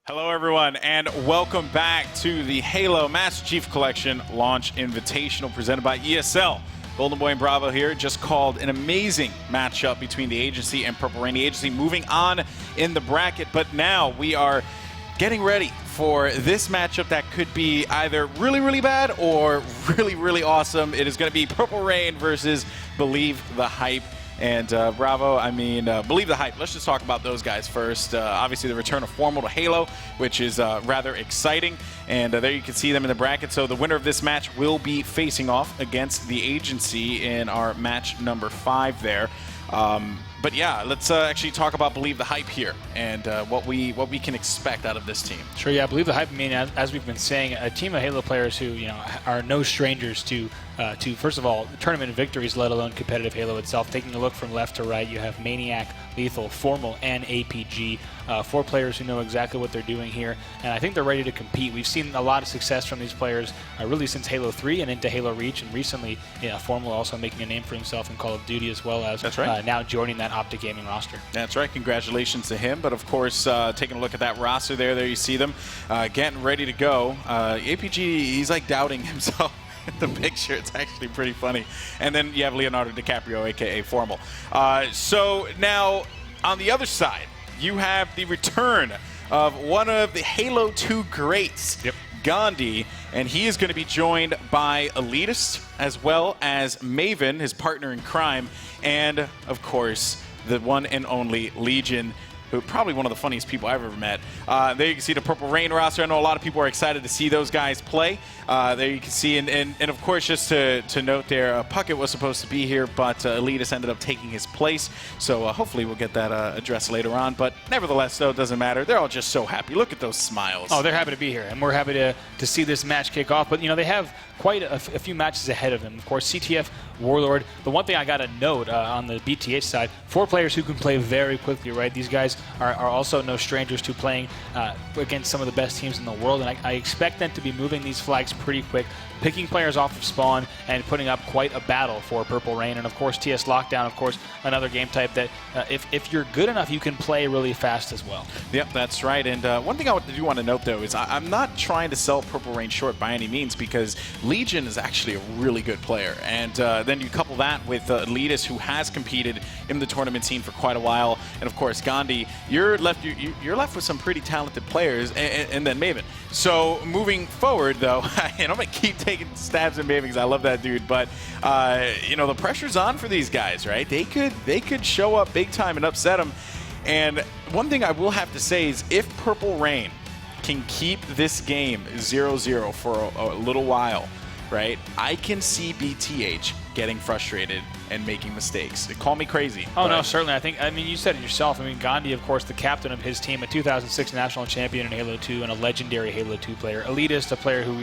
Hello, everyone, and welcome back to the Halo Master Chief Collection Launch Invitational presented by ESL. Golden Boy and Bravo here just called an amazing matchup between the Agency and Purple Rain. The Agency moving on in the bracket, but now we are getting ready for this matchup that could be either really, really bad or really, really awesome. It is going to be Purple Rain versus Believe the Hype. And Bravo, Believe the Hype. Let's just talk about those guys first. Obviously, the return of Formal to Halo, which is rather exciting. And there you can see them in the bracket. So the winner of this match will be facing off against the Agency in our match number 5 there. But yeah, let's actually talk about Believe the Hype here and what we can expect out of this team. Sure, yeah, Believe the Hype. I mean, as we've been saying, a team of Halo players who are no strangers to first of all tournament victories, let alone competitive Halo itself. Taking a look from left to right, you have Maniac, Lethal, Formal, and APG. 4 players who know exactly what they're doing here, and I think they're ready to compete. We've seen a lot of success from these players really since Halo 3 and into Halo Reach, and recently Formal also making a name for himself in Call of Duty as well as now joining that Optic Gaming roster. That's right. Congratulations to him. But of course, taking a look at that roster there you see them getting ready to go. APG, he's like doubting himself. The picture, it's actually pretty funny. And then you have Leonardo DiCaprio, aka Formal. So now on the other side, you have the return of one of the Halo 2 greats, Gandhi, and he is going to be joined by Elitist as well as Maven, his partner in crime, and of course the one and only Legion, who probably one of the funniest people I've ever met. There you can see the Purple Rain roster. I know a lot of people are excited to see those guys play. There you can see, and of course, just to note there, Puckett was supposed to be here, but Elitist ended up taking his place. So hopefully we'll get that addressed later on. But nevertheless, though, it doesn't matter. They're all just so happy. Look at those smiles. Oh, they're happy to be here, and we're happy to see this match kick off. But, they have quite a few matches ahead of them. Of course, CTF, Warlord. The one thing I got to note on the BTH side, 4 players who can play very quickly, right? These guys are also no strangers to playing against some of the best teams in the world, and I expect them to be moving these flags pretty quick, picking players off of spawn and putting up quite a battle for Purple Rain. And of course, TS Lockdown, of course, another game type that if you're good enough, you can play really fast as well. Yep, that's right. And one thing I do want to note, though, is I'm not trying to sell Purple Rain short by any means, because Legion is actually a really good player. And then you couple that with Elitist, who has competed in the tournament scene for quite a while. And of course, Gandhi, you're left with some pretty talented players, and then Maven. So moving forward, though, and I'm going to keep taking stabs at Maven because I love that dude, but the pressure's on for these guys, right? They could show up big time and upset them. And one thing I will have to say is, if Purple Rain can keep this game 0-0 for a little while, right, I can see BTH getting frustrated and making mistakes. Call me crazy. Oh, no, certainly. You said it yourself. Gandhi, of course, the captain of his team, a 2006 national champion in Halo 2 and a legendary Halo 2 player. Elitist, a player who,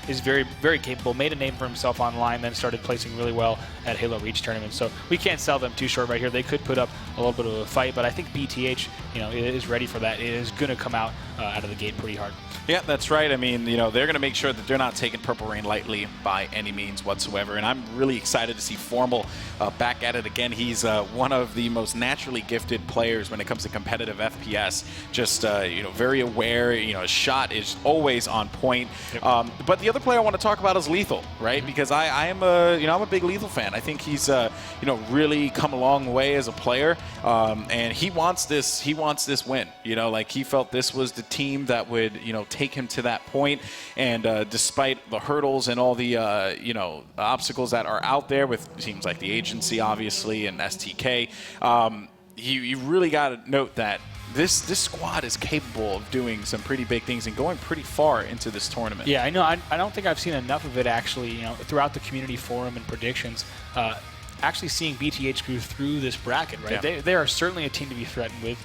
is very, very capable, made a name for himself online, then started placing really well at Halo Reach tournaments. So we can't sell them too short right here. They could put up a little bit of a fight, but I think BTH, is ready for that. It is going to come out of the gate pretty hard. Yeah, that's right. They're going to make sure that they're not taking Purple Rain lightly by any means whatsoever. And I'm really excited to see Formal back at it again. He's one of the most naturally gifted players when it comes to competitive FPS. Just very aware. His shot is always on point. Yep. But the other player I want to talk about is Lethal, right? Because I'm a big Lethal fan. I think he's really come a long way as a player, and he wants this win. He felt this was the team that would take him to that point. And despite the hurdles and all the obstacles that are out there with teams like the Agency, obviously, and STK, you really got to note that this squad is capable of doing some pretty big things and going pretty far into this tournament. Yeah, I know. I don't think I've seen enough of it, actually, throughout the community forum and predictions. Actually seeing BTH go through this bracket, right? Yeah. They are certainly a team to be threatened with.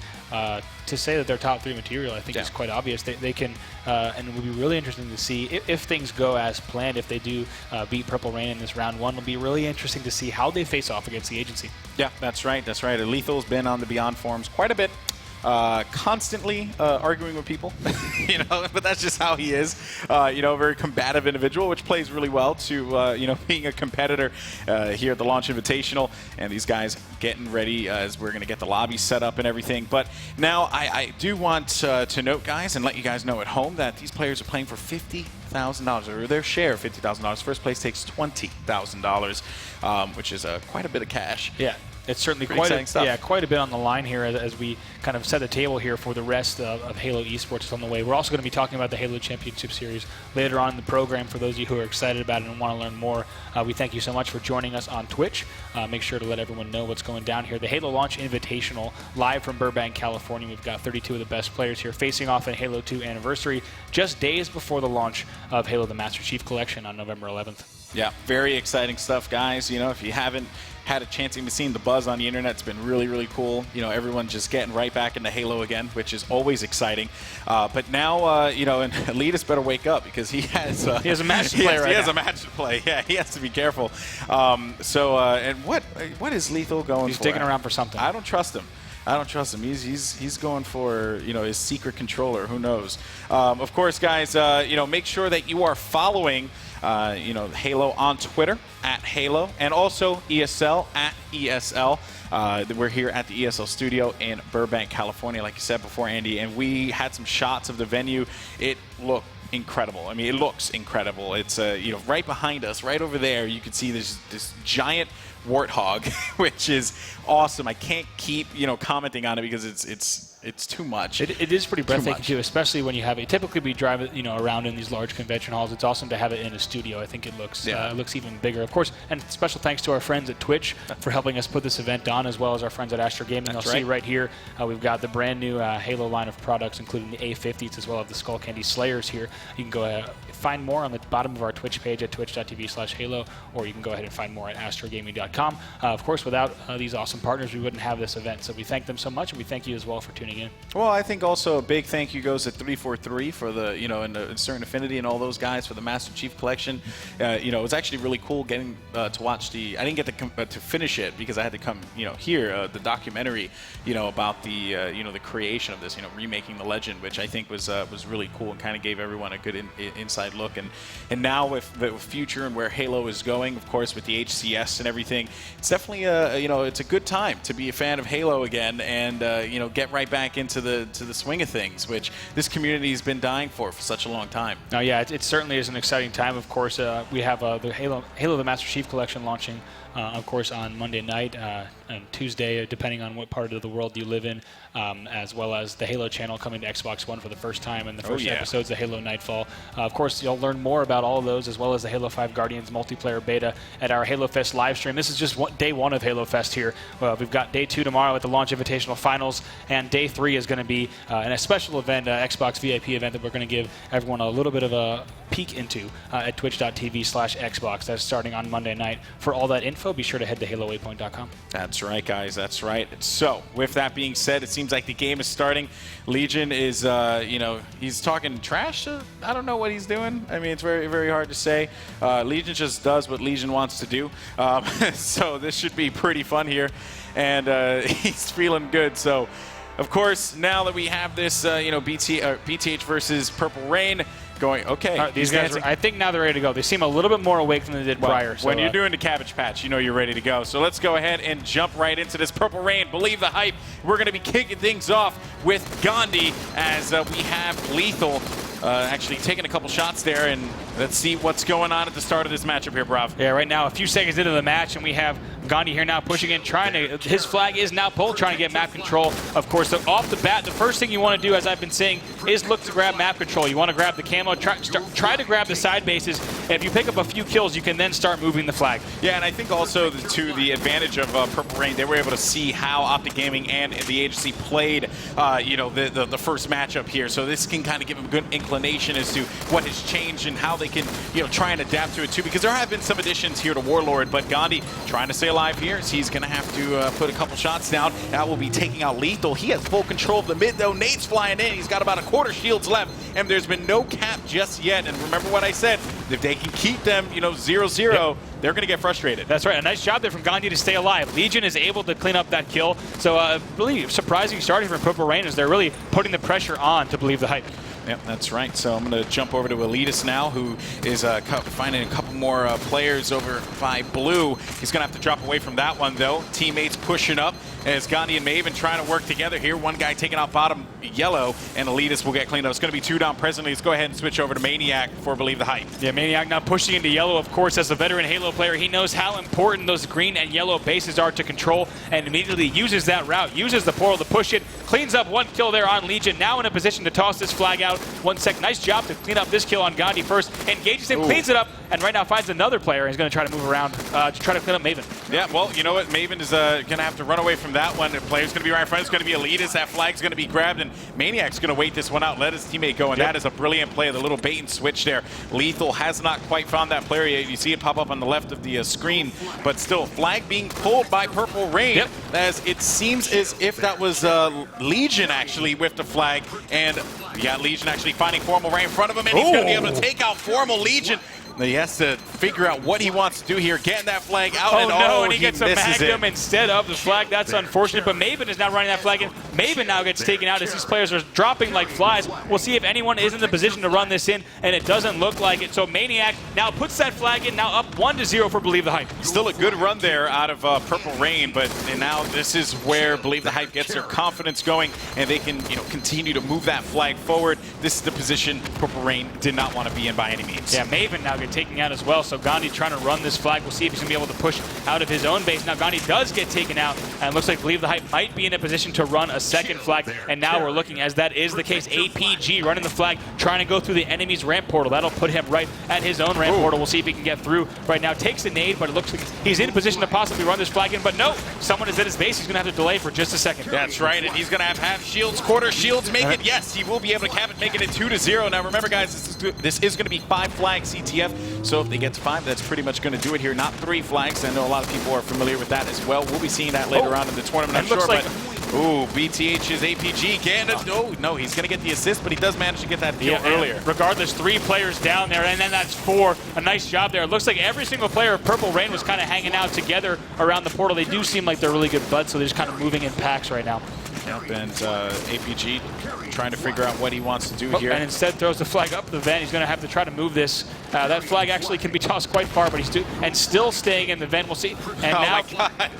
To say that they're top 3 material, I think is quite obvious. They can, and it will be really interesting to see if things go as planned. If they do beat Purple Rain in this round 1, it'll be really interesting to see how they face off against the Agency. Yeah, that's right. That's right. Lethal's been on the Beyond forums quite a bit. constantly arguing with people, but that's just how he is. A very combative individual, which plays really well to, being a competitor here at the Launch Invitational. And these guys getting ready as we're going to get the lobby set up and everything. But now I do want to note, guys, and let you guys know at home that these players are playing for $50,000, or their share of $50,000. First place takes $20,000, which is quite a bit of cash. Yeah. It's certainly quite a bit on the line here as we kind of set the table here for the rest of Halo Esports on the way. We're also going to be talking about the Halo Championship Series later on in the program for those of you who are excited about it and want to learn more. We thank you so much for joining us on Twitch. Make sure to let everyone know what's going down here. The Halo Launch Invitational, live from Burbank, California. We've got 32 of the best players here facing off in Halo 2 Anniversary, just days before the launch of Halo the Master Chief Collection on November 11th. Yeah, very exciting stuff, guys. If you haven't had a chance to see the buzz on the internet, it's been really, really cool. Everyone just getting right back into Halo again, which is always exciting. But now, and Elias better wake up because he has a match to play. He has a match to play. Yeah, he has to be careful. And what is Lethal going for? He's digging around for something. I don't trust him. He's going for his secret controller. Who knows? Of course, guys. Make sure that you are following Halo on Twitter at Halo, and also ESL at ESL. We're here at the ESL studio in Burbank, California, like you said before, Andy, and we had some shots of the venue. It looked incredible. I mean, it looks incredible. It's right behind us, right over there. You can see this giant warthog, which is awesome. I can't keep commenting on it because it's too much. It is pretty breathtaking too, especially when you have it. Typically, we drive it around in these large convention halls. It's awesome to have it in a studio. I think it looks even bigger, of course. And special thanks to our friends at Twitch for helping us put this event on, as well as our friends at Astro Gaming. You'll see right here, we've got the brand new Halo line of products, including the A50s as well as the Skull Candy Slayers here. You can go find more on the bottom of our Twitch page at twitch.tv/Halo, or you can go ahead and find more at astrogaming.com. Of course, without these awesome partners, we wouldn't have this event. So we thank them so much, and we thank you as well for tuning in. Well, I think also a big thank you goes to 343 for the, and the Certain Affinity and all those guys for the Master Chief Collection. It was actually really cool getting to watch I didn't get to finish it because I had to come, here, the documentary, about the, the creation of this, remaking the legend, which I think was really cool and kind of gave everyone a good inside look. And now with the future and where Halo is going, of course, with the HCS and everything, it's definitely it's a good time to be a fan of Halo again and get right back into the swing of things, which this community has been dying for such a long time. Oh yeah, it certainly is an exciting time. Of course, we have the Halo the Master Chief Collection launching, of course, on Monday night and Tuesday, depending on what part of the world you live in, as well as the Halo channel coming to Xbox One for the first time, and the first episodes of Halo Nightfall. Of course, you'll learn more about all of those, as well as the Halo 5 Guardians multiplayer beta at our Halo Fest live stream. This is just day one of Halo Fest here. We've got day 2 tomorrow at the Launch Invitational Finals, and day 3 is going to be a special event, Xbox VIP event, that we're going to give everyone a little bit of a peek into at twitch.tv/Xbox. That's starting on Monday night. For all that info, be sure to head to HaloWaypoint.com. That's right, guys. That's right. So, with that being said, it seems like the game is starting. Legion is, he's talking trash. I don't know what he's doing. I mean, it's very, very hard to say. Legion just does what Legion wants to do. So this should be pretty fun here. And he's feeling good. So, of course, now that we have this, BTH versus Purple Rain going, okay. These guys, I think now they're ready to go. They seem a little bit more awake than they did prior. So, when you're doing the Cabbage Patch, you're ready to go. So let's go ahead and jump right into this Purple Rain. Believe the hype. We're going to be kicking things off with Gandhi as we have Lethal actually taking a couple shots there, and let's see what's going on at the start of this matchup here, Brav. Yeah, right now, a few seconds into the match, and we have Gandhi here now pushing in, his flag is now pulled, trying to get map control. Of course, so off the bat, the first thing you want to do, as I've been saying, is look to grab map control. You want to grab the camo, try to grab the side bases. If you pick up a few kills, you can then start moving the flag. Yeah, and I think also to the advantage of Purple Rain, they were able to see how Optic Gaming and the agency played, the first matchup here. So this can kind of give them a good inclination as to what has changed and how they can, try and adapt to it too. Because there have been some additions here to Warlord, but Gandhi trying to stay alive here. So he's going to have to put a couple shots down. That will be taking out Lethal. He has full control of the mid, though. Nate's flying in. He's got about a quarter shields left, and there's been no cap just yet. And remember what I said, if they they can keep them, 0-0, they're going to get frustrated. That's right. A nice job there from Gandhi to stay alive. Legion is able to clean up that kill. So really surprising starting from Purple Rain as they're really putting the pressure on to believe the hype. Yep, that's right. So I'm going to jump over to Elitis now, who is finding a couple more players over by Blue. He's going to have to drop away from that one, though. Teammates pushing up as Gandhi and Maven trying to work together here. One guy taking out bottom yellow, and Elitis will get cleaned up. It's going to be 2 down presently. Let's go ahead and switch over to Maniac for Believe the Hype. Yeah, Maniac now pushing into yellow, of course, as a veteran Halo player. He knows how important those green and yellow bases are to control, and immediately uses that route, uses the portal to push it, cleans up 1 kill there on Legion. Now in a position to toss this flag out. 1 sec. Nice job to clean up this kill on Gandhi first. Engages him, cleans it up, and right now finds another player. He's going to try to move around to try to clean up Maven. Yeah, well, you know what? Maven is going to have to run away from that one. The player's going to be right in front. It's going to be Elitis. That flag's going to be grabbed, and Maniac's going to wait this one out, let his teammate go, and that is a brilliant play. The little bait and switch there. Lethal has not quite found that player yet. You see it pop up on the left of the screen, but still, flag being pulled by Purple Rain, as it seems as if that was Legion actually with the flag, and yeah, Legion actually finding Formal right in front of him, and he's going to be able to take out Formal. Legion, he has to figure out what he wants to do here, getting that flag out. And he gets a Magnum instead of the flag. That's unfortunate, but Maven is now running that flag in. Maven now gets taken out as these players are dropping like flies. We'll see if anyone is in the position to run this in, and it doesn't look like it. So Maniac now puts that flag in, now up 1-0 for Believe the Hype. Still a good run there out of Purple Rain, but now this is where Believe the Hype gets their confidence going, and they can continue to move that flag forward. This is the position Purple Rain did not want to be in by any means. Yeah, Maven now get taken out as well, so Gandhi trying to run this flag. We'll see if he's going to be able to push out of his own base. Now Gandhi does get taken out, and it looks like Believe the Hype might be in a position to run a second flag, and now we're looking, as that is the case, APG running the flag, trying to go through the enemy's ramp portal. That'll put him right at his own ramp portal. We'll see if he can get through right now. Takes the nade, but it looks like he's in a position to possibly run this flag in, but no, someone is at his base. He's going to have to delay for just a second. That's right, and he's going to have shields, quarter shields, make it. Yes, he will be able to cap it, making it 2-0. Now remember, guys, this is going to be 5 flags CTF, so if they get to 5, that's pretty much going to do it here. Not 3 flags. I know a lot of people are familiar with that as well. We'll be seeing that later on in the tournament, I'm sure. But BTH's APG getting it. No, he's going to get the assist, but he does manage to get that kill earlier. Regardless, 3 players down there, and then that's 4. A nice job there. It looks like every single player of Purple Rain was kind of hanging out together around the portal. They do seem like they're really good buds, so they're just kind of moving in packs right now. Yep, and APG trying to figure out what he wants to do here. And instead throws the flag up the vent. He's going to have to try to move this. That flag actually can be tossed quite far, but he's still staying in the vent. We'll see. And now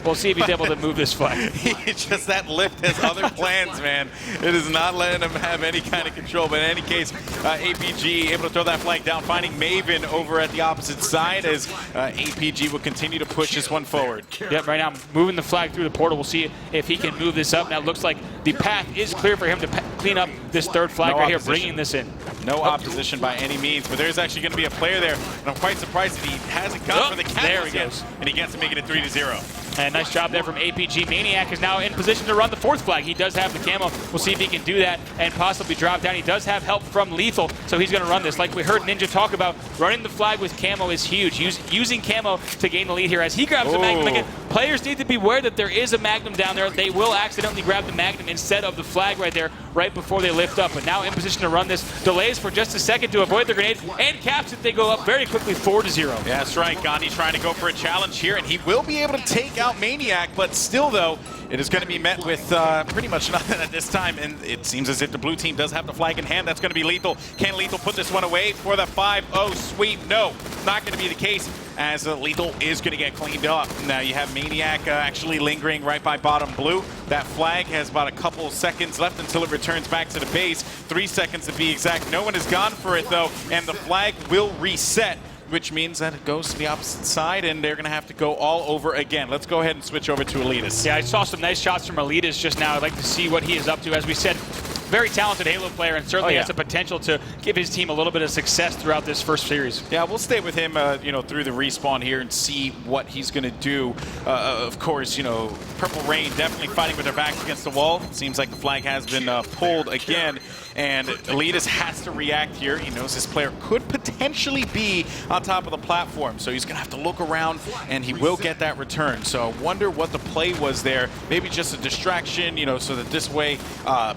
we'll see if he's able to move this flag. Just that lift has other plans, man. It is not letting him have any kind of control. But in any case, APG able to throw that flag down, finding Maven over at the opposite side as APG will continue to push this one forward. Yep, right now moving the flag through the portal. We'll see if he can move this up. Now it looks like the path is clear for him to clean up this 3rd flag right here, bringing this in. No opposition by any means, but there's actually going to be a player there, and I'm quite surprised that he hasn't gone for the cap. There he goes. And he gets to make it a 3-0. And nice job there from APG. Maniac is now in position to run the 4th flag. He does have the camo. We'll see if he can do that and possibly drop down. He does have help from Lethal, so he's going to run this. Like we heard Ninja talk about, running the flag with camo is huge. Using camo to gain the lead here as he grabs the Magnum again. Players need to be aware that there is a Magnum down there. They will accidentally grab the Magnum instead of the flag right there, right before they lift up. But now in position to run this. Delays for just a second to avoid the grenade, and caps it. They go up very quickly, 4-0. Yeah, that's right. Gandhi trying to go for a challenge here, and he will be able to take out Maniac, but still, though, it is going to be met with pretty much nothing at this time, and it seems as if the blue team does have the flag in hand. That's going to be Lethal. Can Lethal put this one away for the 5-0 sweep? No, not going to be the case, as Lethal is going to get cleaned up. Now you have Maniac actually lingering right by bottom blue. That flag has about a couple seconds left until it returns back to the base. 3 seconds to be exact. No one has gone for it, though, and the flag will reset, which means that it goes to the opposite side, and they're going to have to go all over again. Let's go ahead and switch over to Elitis. Yeah, I saw some nice shots from Elitis just now. I'd like to see what he is up to. As we said, very talented Halo player, and certainly has the potential to give his team a little bit of success throughout this first series. Yeah, we'll stay with him, through the respawn here and see what he's going to do. Of course, Purple Rain definitely fighting with their backs against the wall. It seems like the flag has been pulled again, and Elitis has to react here. He knows this player could potentially be on top of the platform, so he's going to have to look around, and he will get that return. So I wonder what the play was there. Maybe just a distraction, so that this way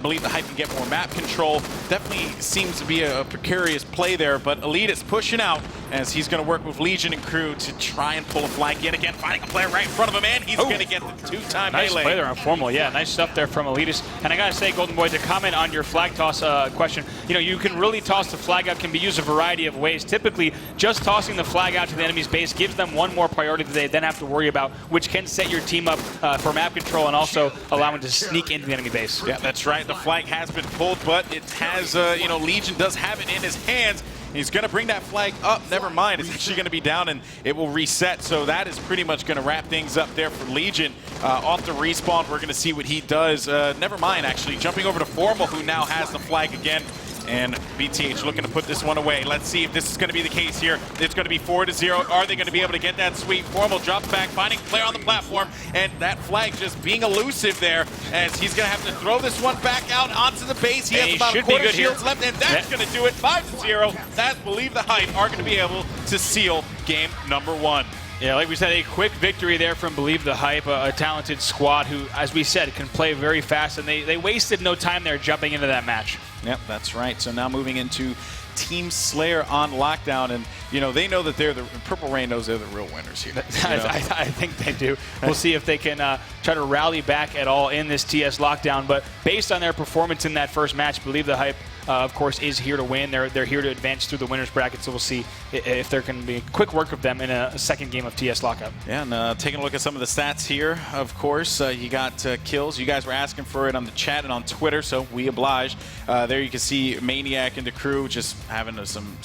Believe the Hype can get get more map control. Definitely seems to be a precarious play there, but Elite is pushing out as he's going to work with Legion and crew to try and pull a flank yet again, finding a player right in front of him, and he's going to get the two-time nice melee. Play there on Formal. Yeah, nice stuff there from Elitis. And I got to say, Golden Boy, to comment on your flag toss question, you know, you can really toss the flag out, can be used a variety of ways. Typically, just tossing the flag out to the enemy's base gives them one more priority that they then have to worry about, which can set your team up for map control and also allow them to sneak into the enemy base. Yeah, that's right. The flag has been pulled, but it has, you know, Legion does have it in his hands. He's going to bring that flag up. Never mind. It's actually going to be down, and it will reset. So that is pretty much going to wrap things up there for Legion. Off the respawn, we're going to see what he does. Never mind, actually. Jumping over to Formal, who now has the flag again. And BTH looking to put this one away. Let's see if this is going to be the case here. It's going to be 4-0. Are they going to be able to get that sweep? Formal drops back, finding a player on the platform, and that flag just being elusive there as he's going to have to throw this one back out onto the base. He has about a quarter shields left, and that's going to do it. 5-0. That Believe the Hype are going to be able to seal game number 1. Yeah, like we said, a quick victory there from Believe the Hype, a talented squad who, as we said, can play very fast, and they wasted no time there jumping into that match. Yep, that's right. So now moving into Team Slayer on lockdown, and you know they know that they're the Purple Rain knows they're the real winners here. I think they do. We'll see if they can try to rally back at all in this TS lockdown. But based on their performance in that first match, Believe the Hype, of course, is here to win. They're here to advance through the winners bracket. So we'll see if there can be quick work of them in a second game of TS lockout. Yeah, and taking a look at some of the stats here. Of course, you got kills. You guys were asking for it on the chat and on Twitter, so we oblige. There you can see Maniac and the crew just having some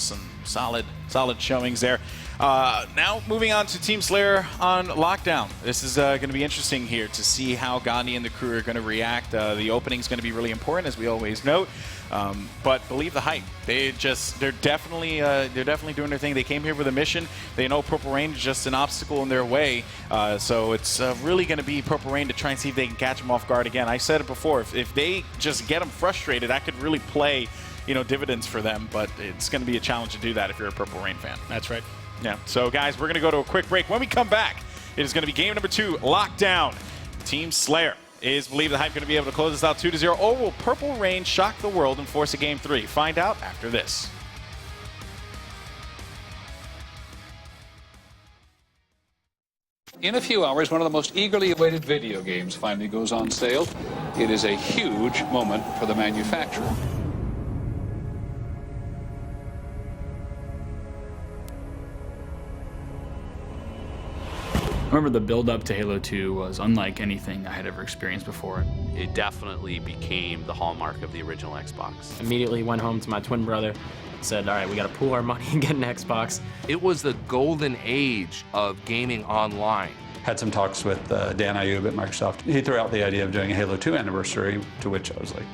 solid showings there. Now moving on to Team Slayer on lockdown. This is going to be interesting here to see how Gandhi and the crew are going to react. The opening is going to be really important, as we always note. But Believe the Hype, they're definitely doing their thing. They came here with a mission. They know Purple Rain is just an obstacle in their way. So it's really going to be Purple Rain to try and see if they can catch them off guard again. I said it before. If they just get them frustrated, that could really play, you know, dividends for them. But it's going to be a challenge to do that if you're a Purple Rain fan. That's right. Yeah. So guys, we're going to go to a quick break. When we come back, it is going to be game number 2, Lockdown. Team Slayer. Is Believe the Hype going to be able to close this out 2-0, or will Purple Rain shock the world and force a game 3? Find out after this. In a few hours, one of the most eagerly awaited video games finally goes on sale. It is a huge moment for the manufacturer. I remember the build-up to Halo 2 was unlike anything I had ever experienced before. It definitely became the hallmark of the original Xbox. Immediately went home to my twin brother, said, all right, we got to pool our money and get an Xbox. It was the golden age of gaming online. Had some talks with Dan Ayub at Microsoft. He threw out the idea of doing a Halo 2 anniversary, to which I was like,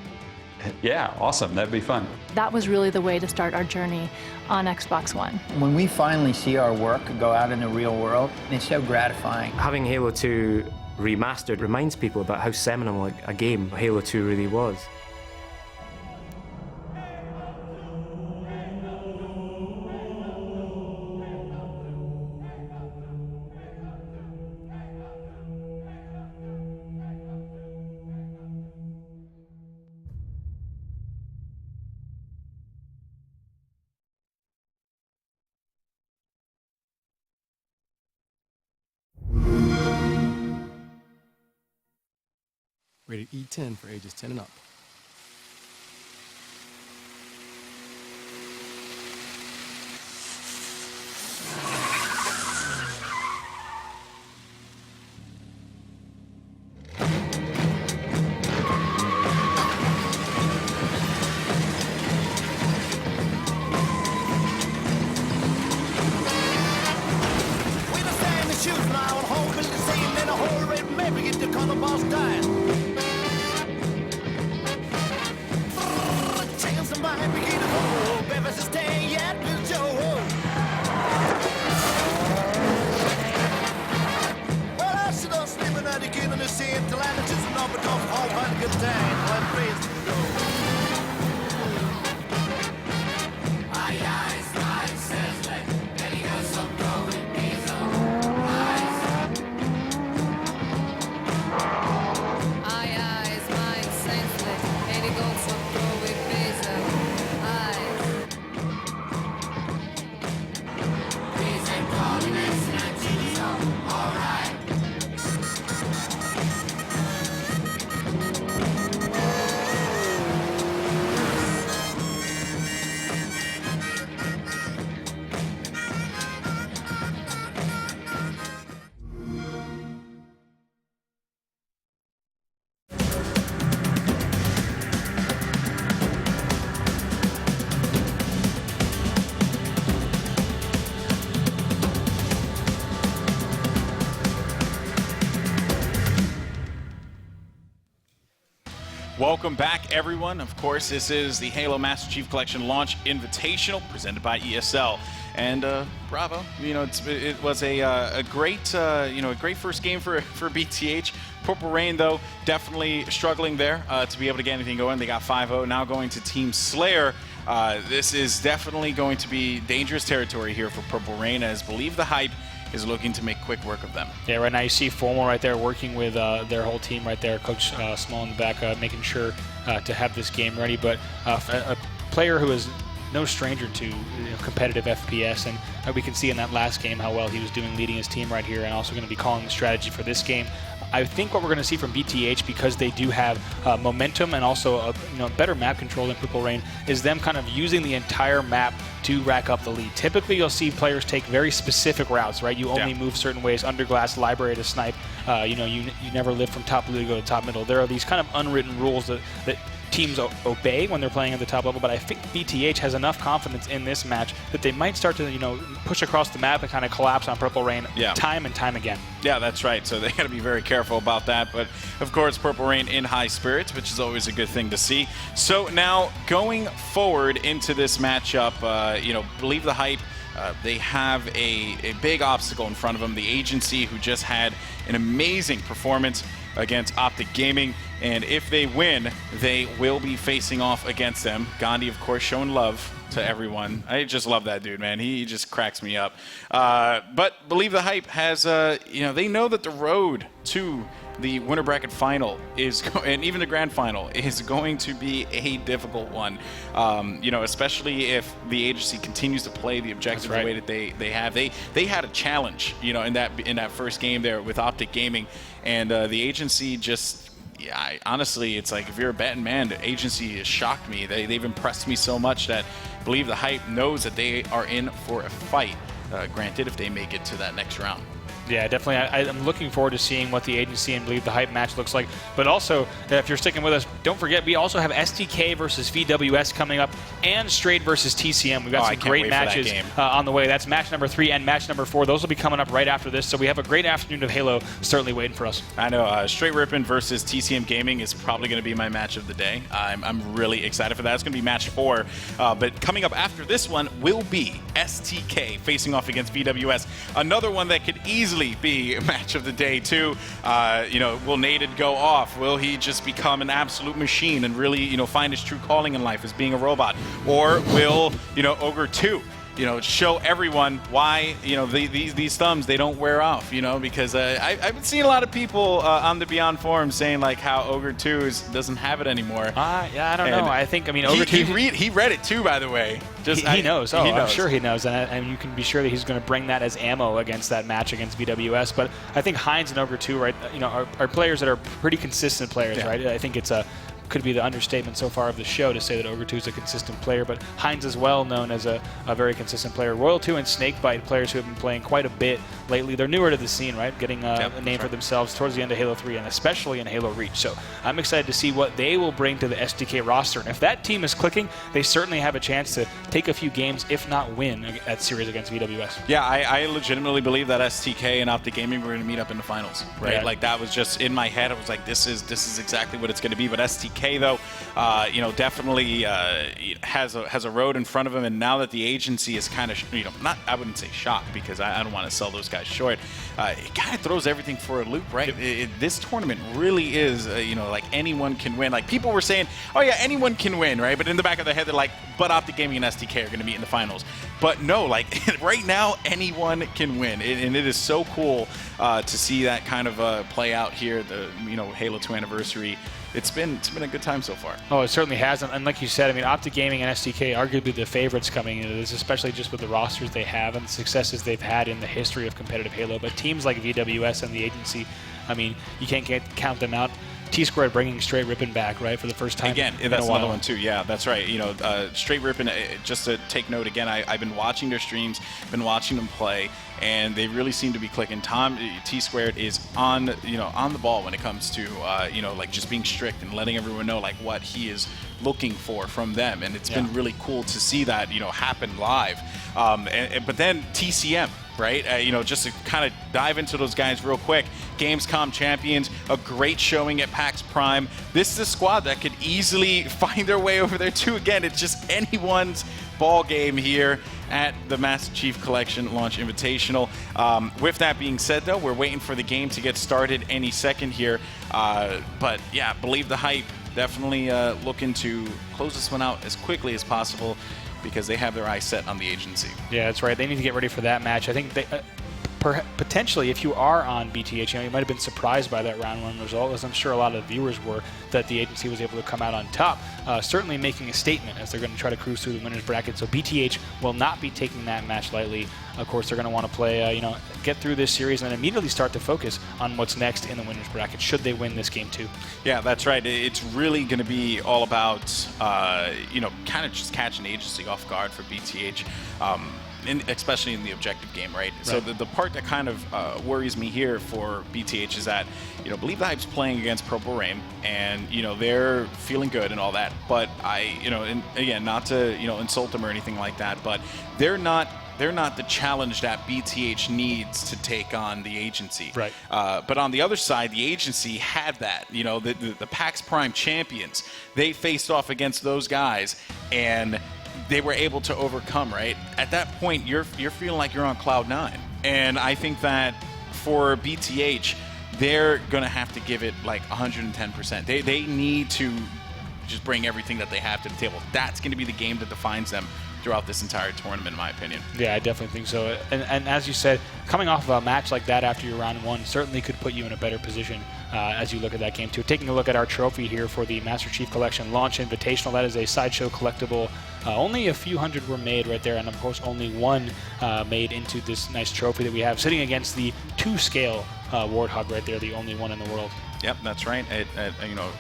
yeah, awesome, that'd be fun. That was really the way to start our journey on Xbox One. When we finally see our work go out in the real world, it's so gratifying. Having Halo 2 remastered reminds people about how seminal a game Halo 2 really was. Rated E10 for ages 10 and up. Welcome back, everyone. Of course, this is the Halo Master Chief Collection Launch Invitational presented by ESL. And bravo, it was a great, a great first game for BTH. Purple Rain, though, definitely struggling there to be able to get anything going. They got 5-0, now going to Team Slayer. This is definitely going to be dangerous territory here for Purple Rain, as Believe the Hype is looking to make quick work of them. Yeah, right now you see Formal right there working with their whole team right there. Coach Small in the back making sure to have this game ready. But a player who is no stranger to competitive FPS, and we can see in that last game how well he was doing leading his team right here, and also going to be calling the strategy for this game. I think what we're going to see from BTH, because they do have momentum and also better map control than Purple Rain, is them kind of using the entire map to rack up the lead. Typically, you'll see players take very specific routes, right? You only move certain ways, underglass, library to snipe. You never live from top blue to go to top middle. There are these kind of unwritten rules that teams obey when they're playing at the top level, but I think BTH has enough confidence in this match that they might start to, push across the map and kind of collapse on Purple Rain time and time again. Yeah, that's right. So they got to be very careful about that. But of course, Purple Rain in high spirits, which is always a good thing to see. So now going forward into this matchup, Believe the Hype. They have a big obstacle in front of them. The Agency, who just had an amazing performance against Optic Gaming, and if they win, they will be facing off against them. Gandhi, of course, showing love to everyone. I just love that dude, man. He just cracks me up. But Believe the Hype has, they know that the road to the winter bracket final and even the grand final is going to be a difficult one. Especially if the Agency continues to play the objective the way that they have. They had a challenge, in that first game there with Optic Gaming, and the Agency just. Yeah, honestly, it's like if you're a betting man, the Agency has shocked me. They've impressed me so much that Believe the Hype knows that they are in for a fight. Granted, if they make it to that next round. Yeah, definitely. I'm looking forward to seeing what the Agency and Believe the Hype match looks like. But also, if you're sticking with us, don't forget we also have STK versus VWS coming up, and Straight versus TCM. We've got some great matches on the way. That's match number 3 and match number 4. Those will be coming up right after this. So we have a great afternoon of Halo certainly waiting for us. I know. Straight Rippin' versus TCM Gaming is probably going to be my match of the day. I'm really excited for that. It's going to be match 4. But coming up after this one will be STK facing off against VWS. Another one that could easily be a match of the day too. Will Naded go off? Will he just become an absolute machine and really, find his true calling in life as being a robot? Or will, Ogre 2, show everyone why, these thumbs, they don't wear off, because I've been seeing a lot of people on the Beyond forums saying like how Ogre 2 doesn't have it anymore. Yeah, I don't know. Ogre 2... He read it too, by the way. He knows. Oh, I'm sure he knows. And you can be sure that he's going to bring that as ammo against that match against VWS. But I think Heinz and Ogre 2, right, are players that are pretty consistent players, right? I think it's could be the understatement so far of the show to say that Ogre 2 is a consistent player, but Heinz is well known as a very consistent player. Royal 2 and Snakebite, players who have been playing quite a bit lately. They're newer to the scene, right? Getting a name for themselves towards the end of Halo 3 and especially in Halo Reach. So I'm excited to see what they will bring to the SDK roster. And if that team is clicking, they certainly have a chance to take a few games, if not win, at series against VWS. Yeah, I legitimately believe that STK and Optic Gaming were going to meet up in the finals, right? Yeah. Like that was just in my head. I was like, this is exactly what it's going to be. But STK though, definitely has a road in front of him. And now that the Agency is kind of, I wouldn't say shocked because I don't want to sell those guys short. It kind of throws everything for a loop, right? This tournament really is, like anyone can win. Like people were saying, oh yeah, anyone can win, right? But in the back of their head, they're like, but Optic Gaming and STK are going to meet in the finals. But no, like right now, anyone can win, and it is so cool to see that kind of play out here. The Halo 2 anniversary. It's been a good time so far. Oh, it certainly has, and like you said, Optic Gaming and STK arguably the favorites coming into this, especially just with the rosters they have and the successes they've had in the history of competitive Halo. But teams like VWS and the Agency, you can't count them out. T-Squared bringing Straight Rippin' back, right, for the first time. Again, that's another one too. Yeah, that's right. Straight Rippin'. Just to take note again, I've been watching their streams, been watching them play, and they really seem to be clicking. T-Squared is on the ball when it comes to like just being strict and letting everyone know like what he is looking for from them, and it's been really cool to see that happen live. But then TCM. right? Just to kind of dive into those guys real quick. Gamescom champions, a great showing at PAX Prime. This is a squad that could easily find their way over there too. Again, it's just anyone's ball game here at the Master Chief Collection Launch Invitational. With that being said, though, we're waiting for the game to get started any second here. But yeah, believe the hype. Definitely looking to close this one out as quickly as possible because they have their eyes set on the agency. Yeah, that's right. They need to get ready for that match. I think they, potentially, if you are on BTH, you might have been surprised by that round 1 result, as I'm sure a lot of the viewers were, that the agency was able to come out on top. Certainly making a statement as they're going to try to cruise through the winners bracket. So BTH will not be taking that match lightly. Of course, they're going to want to play, get through this series and then immediately start to focus on what's next in the winners bracket, should they win this game too. Yeah, that's right. It's really going to be all about, kind of just catching the agency off guard for BTH. Especially in the objective game, right? So the part that kind of worries me here for BTH is that, Believe the Hype's playing against Purple Rain, and, they're feeling good and all that. But and again, not to, insult them or anything like that, but they're not the challenge that BTH needs to take on the agency. Right. But on the other side, the agency had that. The PAX Prime champions, they faced off against those guys, and they were able to overcome, right? At that point, you're feeling like you're on cloud 9. And I think that for BTH, they're going to have to give it like 110%. They need to just bring everything that they have to the table. That's going to be the game that defines them throughout this entire tournament, in my opinion. Yeah, I definitely think so. And as you said, coming off of a match like that after your round 1 certainly could put you in a better position as you look at that game too. Taking a look at our trophy here for the Master Chief Collection Launch Invitational, that is a sideshow collectible. Only a few hundred were made right there, and of course only one made into this nice trophy that we have, sitting against the 2-scale Warthog right there, the only one in the world. Yep, that's right.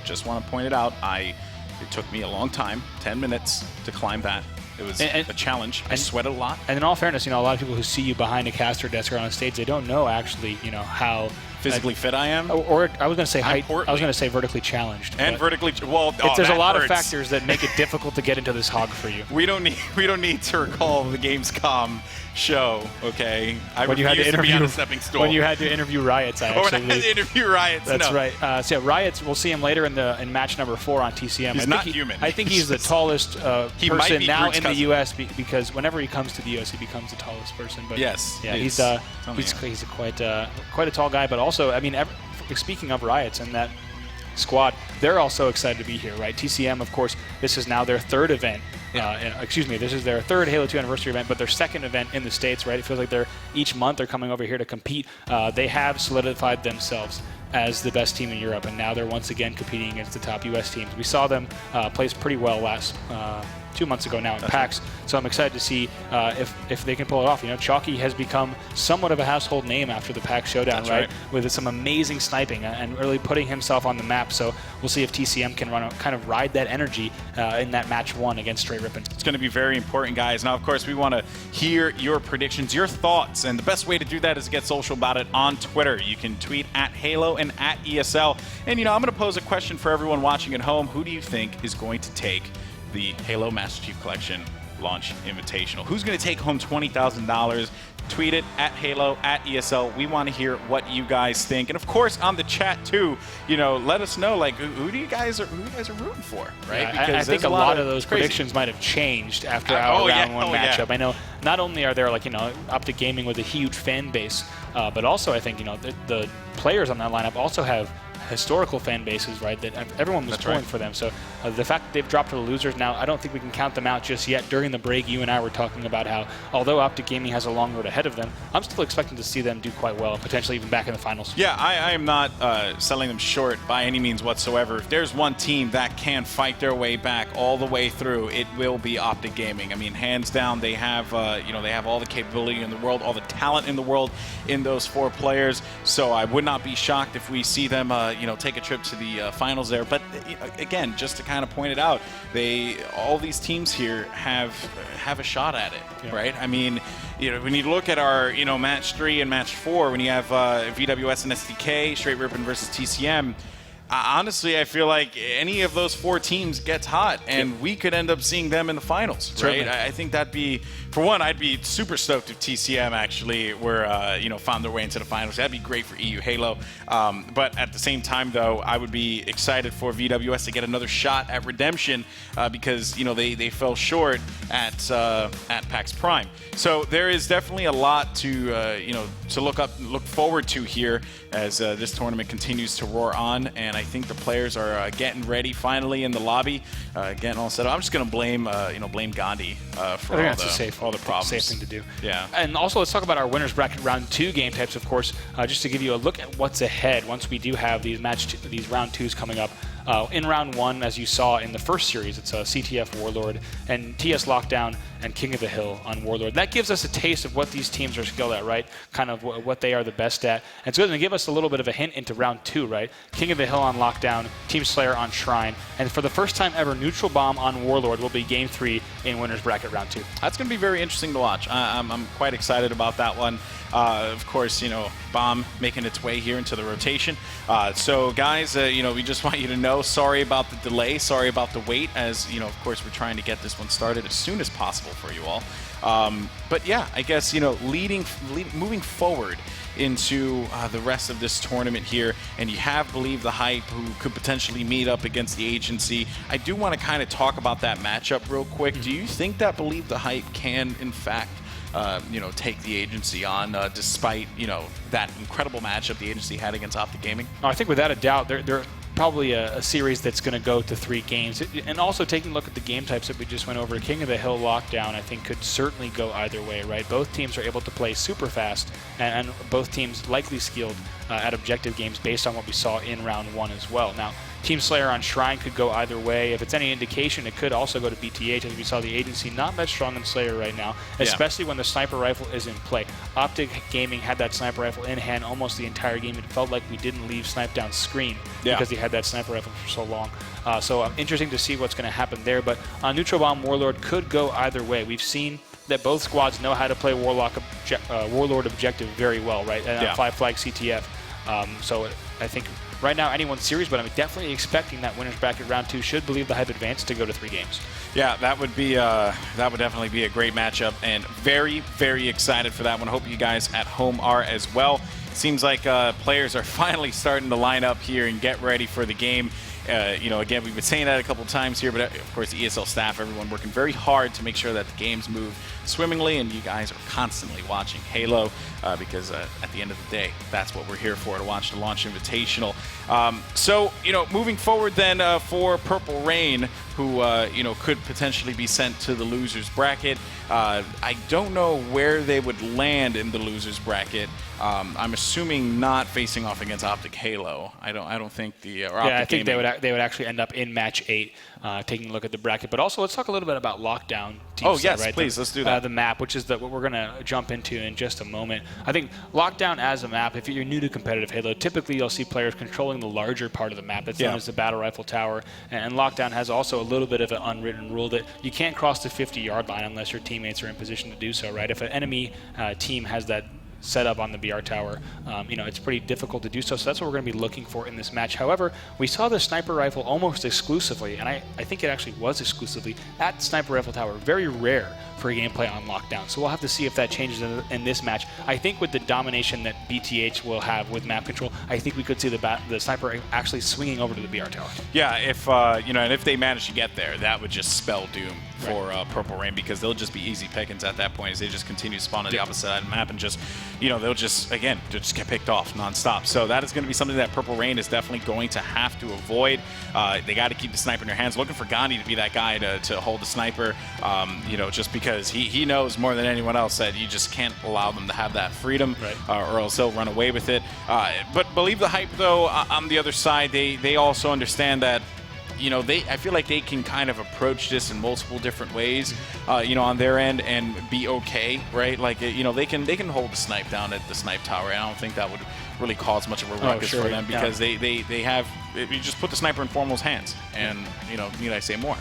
Just want to point it out. It took me a long time, 10 minutes, to climb that. It was a challenge. I sweated a lot. And in all fairness, a lot of people who see you behind a caster desk or on a stage, they don't know actually, how physically fit I am. Or I was going to say height. I was going to say vertically challenged. And vertically, there's a lot of factors that make it difficult to get into this hog for you. We don't need to recall the Gamescom show, okay? When you had to interview be on a stepping stool. When you had to interview Riots, I actually. When I had to interview Riots. That's right. So yeah, Riots. We'll see him later in match number 4 on TCM. He's not human. I think he's the tallest person now in the U.S. because whenever he comes to the U.S., he becomes the tallest person. But yes, yeah, he's quite a tall guy. But also, speaking of Riots and that squad, they're also excited to be here, right? TCM, of course, this is now their 3rd event. This is their 3rd Halo 2 anniversary event, but their 2nd event in the States, right? It feels like each month they're coming over here to compete. They have solidified themselves as the best team in Europe, and now they're once again competing against the top U.S. teams. We saw them play pretty well last 2 months ago now in PAX, so I'm excited to see if they can pull it off. Chalky has become somewhat of a household name after the PAX showdown, right? With some amazing sniping and really putting himself on the map. So we'll see if TCM can kind of ride that energy in that match 1 against Straight Rippin'. It's going to be very important, guys. Now, of course, we want to hear your predictions, your thoughts, and the best way to do that is to get social about it on Twitter. You can tweet at Halo and at ESL. And, I'm going to pose a question for everyone watching at home. Who do you think is going to take the Halo Master Chief Collection Launch Invitational? Who's going to take home $20,000? Tweet it at Halo, at ESL. We want to hear what you guys think. And of course, on the chat too, let us know, like, who you guys are rooting for, right? Yeah, because I think a lot of those predictions might have changed after our round 1 matchup. Yeah. I know not only are there Optic Gaming with a huge fan base, but also I think the players on that lineup also have historical fan bases, right, that everyone was pulling for them. So the fact that they've dropped to the losers now, I don't think we can count them out just yet. During the break, you and I were talking about how, although Optic Gaming has a long road ahead of them, I'm still expecting to see them do quite well, potentially even back in the finals. Yeah, I am not selling them short by any means whatsoever. If there's one team that can fight their way back all the way through, it will be Optic Gaming. Hands down, they have they have all the capability in the world, all the talent in the world in those 4 players. So I would not be shocked if we see them take a trip to the finals there. But again, just to kind of point it out, all these teams here have a shot at it, right? When you look at our match 3 and match 4, when you have VWS and SDK, Straight Rippin' versus TCM, Honestly, I feel like any of those 4 teams gets hot, and we could end up seeing them in the finals, right? I think that'd be, for one, I'd be super stoked if TCM actually were, found their way into the finals. That'd be great for EU Halo. But at the same time, though, I would be excited for VWS to get another shot at redemption because, they fell short at PAX Prime. So there is definitely a lot to, to look forward to here as this tournament continues to roar on, and I think the players are getting ready finally in the lobby, getting all set up. I'm just going to blame Gandhi for all the problems. Safe thing to do. Yeah. And also, let's talk about our winners bracket round 2 game types, of course, just to give you a look at what's ahead once we do have these these round 2s coming up. In round 1, as you saw in the first series, it's CTF Warlord and TS Lockdown and King of the Hill on Warlord. That gives us a taste of what these teams are skilled at, right? Kind of what they are the best at. And it's going to give us a little bit of a hint into round 2, right? King of the Hill on Lockdown, Team Slayer on Shrine, and for the first time ever, Neutral Bomb on Warlord will be game 3 in winners bracket round 2. That's going to be very interesting to watch. I'm quite excited about that one. Of course, Bomb making its way here into the rotation. So, guys, we just want you to know, sorry about the delay, sorry about the wait, as, of course, we're trying to get this one started as soon as possible for you all. But, yeah, I guess, moving forward into the rest of this tournament here, and you have Believe the Hype, who could potentially meet up against the Agency. I do want to kind of talk about that matchup real quick. Do you think that Believe the Hype can, in fact, take the Agency on, despite, that incredible matchup the Agency had against Optic Gaming? I think without a doubt, they're probably a series that's going to go to 3 games. And also taking a look at the game types that we just went over, King of the Hill Lockdown, I think, could certainly go either way, right? Both teams are able to play super fast, and both teams likely skilled at objective games based on what we saw in round 1 as well. Now, Team Slayer on Shrine could go either way. If it's any indication, it could also go to BTH, as we saw the Agency not that strong in Slayer right now, especially when the sniper rifle is in play. Optic Gaming had that sniper rifle in hand almost the entire game. It felt like we didn't leave Snipe Down's screen because he had that sniper rifle for so long. So interesting to see what's going to happen there. But Neutral Bomb Warlord could go either way. We've seen that both squads know how to play Warlord objective very well, right? And 5 flag CTF. So I think right now anyone's series, but I'm definitely expecting that winners bracket round 2 should Believe the Hype advance to go to 3 games. Yeah, that would definitely be a great matchup, and very, very excited for that one. Hope you guys at home are as well. Seems like players are finally starting to line up here and get ready for the game. Again, we've been saying that a couple times here, but of course the ESL staff, everyone working very hard to make sure that the games move swimmingly, and you guys are constantly watching Halo because at the end of the day, that's what we're here for, to watch the Launch Invitational. So, moving forward then for Purple Rain, who, could potentially be sent to the losers bracket. I don't know where they would land in the losers bracket. I'm assuming not facing off against Optic Halo. I don't think the I think they would actually end up in match 8, taking a look at the bracket. But also, let's talk a little bit about Lockdown. Please, let's do that. The map, which is what we're going to jump into in just a moment. I think Lockdown as a map, if you're new to competitive Halo, typically you'll see players controlling the larger part of the map. That's known as the Battle Rifle Tower. And Lockdown has also a little bit of an unwritten rule that you can't cross the 50-yard line unless your teammates are in position to do so, right? If an enemy team has that set up on the BR tower, it's pretty difficult to do so. So that's what we're going to be looking for in this match. However, we saw the sniper rifle almost exclusively, and I think it actually was exclusively at sniper rifle tower. Very rare for a gameplay on Lockdown. So we'll have to see if that changes in this match. I think with the domination that BTH will have with map control, I think we could see the sniper actually swinging over to the BR tower. Yeah, and if they manage to get there, that would just spell doom for Purple Rain, because they'll just be easy pickings at that point as they just continue to spawn on the opposite side of the map and just, they'll just get picked off nonstop. So that is going to be something that Purple Rain is definitely going to have to avoid. They got to keep the sniper in their hands. Looking for Gandhi to be that guy to hold the sniper, just because he knows more than anyone else that you just can't allow them to have that freedom, or else they'll run away with it. But Believe the Hype, though, on the other side, they also understand that I feel like they can kind of approach this in multiple different ways, on their end, and be okay, right? Like, they can hold the snipe down at the snipe tower, and I don't think that would really cause much of a ruckus for them, because they have, you just put the sniper in Formal's hands, and, need I say more?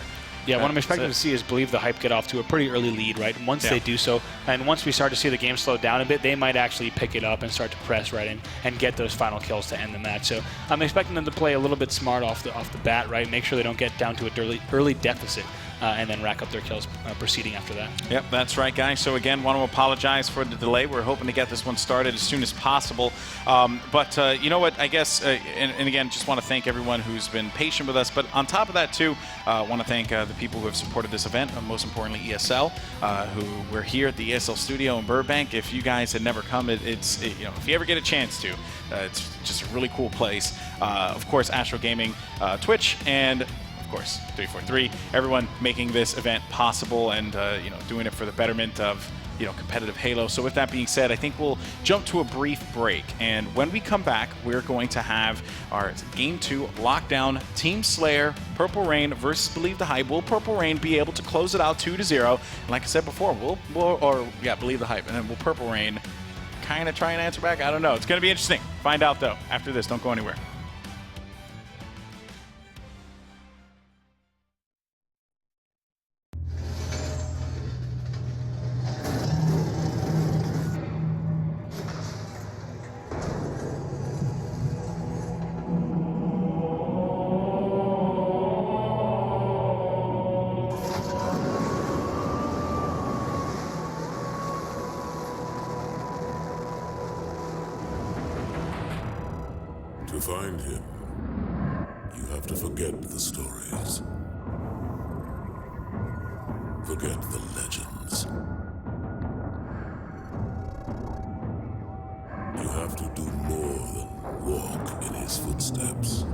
Yeah, what I'm expecting to see is Believe the Hype get off to a pretty early lead, right? And once they do so, and once we start to see the game slow down a bit, they might actually pick it up and start to press right in and get those final kills to end the match. So I'm expecting them to play a little bit smart off the bat, right? Make sure they don't get down to an early deficit. And then rack up their kills proceeding after that. Yep, that's right, guys. So again, want to apologize for the delay. We're hoping to get this one started as soon as possible. But you know what? I guess, and again, just want to thank everyone who's been patient with us. But on top of that, too, want to thank the people who have supported this event. Most importantly, ESL, who we're here at the ESL studio in Burbank. If you guys had never come, if you ever get a chance to, it's just a really cool place. Of course, Astro Gaming, Twitch, and of course, 343, everyone making this event possible and doing it for the betterment of competitive Halo. So with that being said, I think we'll jump to a brief break, and when we come back, we're going to have our Game 2 Lockdown Team Slayer Purple Rain versus Believe the Hype. Will Purple Rain be able to close it out 2-0? And like I said before, Believe the Hype, and then will Purple Rain kind of try and answer back? I don't know. It's going to be interesting. Find out though after this. Don't go anywhere. To find him, you have to forget the stories. Forget the legends. You have to do more than walk in his footsteps.